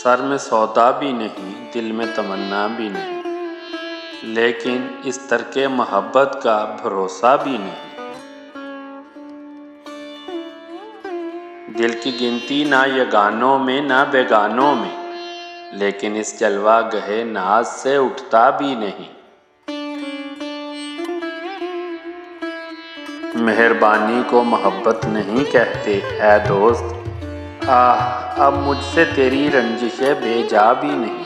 سر میں سودا بھی نہیں، دل میں تمنا بھی نہیں، لیکن اس ترک محبت کا بھروسہ بھی نہیں۔ دل کی گنتی نہ یگانوں میں نہ بیگانوں میں، لیکن اس جلوہ گہے ناز سے اٹھتا بھی نہیں۔ مہربانی کو محبت نہیں کہتے اے دوست، آہ اب مجھ سے تیری رنجشیں بے جا بھی نہیں۔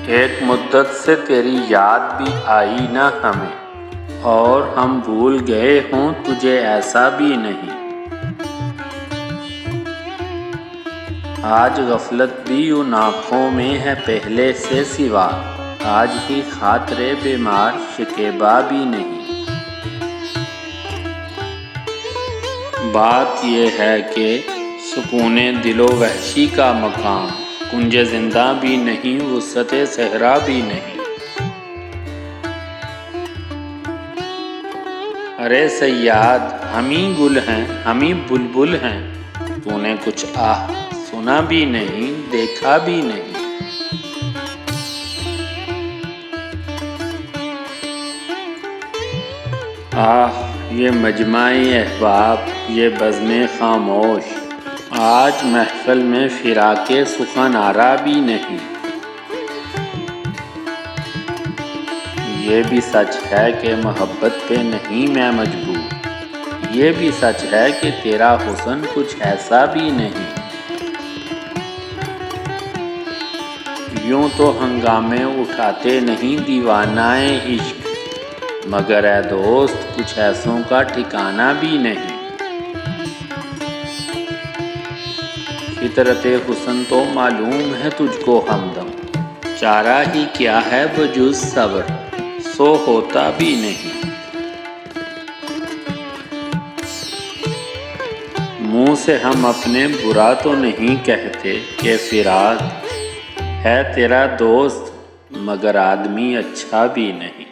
ایک مدت سے تیری یاد بھی آئی نہ ہمیں، اور ہم بھول گئے ہوں تجھے ایسا بھی نہیں۔ آج غفلت بھی ان آنکھوں میں ہے پہلے سے سوا، آج ہی خاطر بیمار شکیبہ بھی نہیں۔ بات یہ ہے کہ سکون دل و وحشی کا مقام، کنج زندہ بھی نہیں، وسعت صحرا بھی نہیں۔ ارے صیاد ہمیں گل ہیں ہمیں بلبل ہیں، تو نے کچھ آہ سنا بھی نہیں دیکھا بھی نہیں۔ آہ یہ مجمع احباب یہ بزم خاموش، آج محفل میں فراق سخن آرا بھی نہیں۔ یہ بھی سچ ہے کہ محبت پہ نہیں میں مجبور، یہ بھی سچ ہے کہ تیرا حسن کچھ ایسا بھی نہیں۔ یوں تو ہنگامے اٹھاتے نہیں دیوانائے عشق، مگر اے دوست کچھ ایسوں کا ٹھکانہ بھی نہیں۔ فطرت حسن تو معلوم ہے تجھ کو ہمدم، چارہ ہی کیا ہے بجز صبر، سو ہوتا بھی نہیں۔ منہ سے ہم اپنے برا تو نہیں کہتے کہ فراق ہے تیرا دوست، مگر آدمی اچھا بھی نہیں۔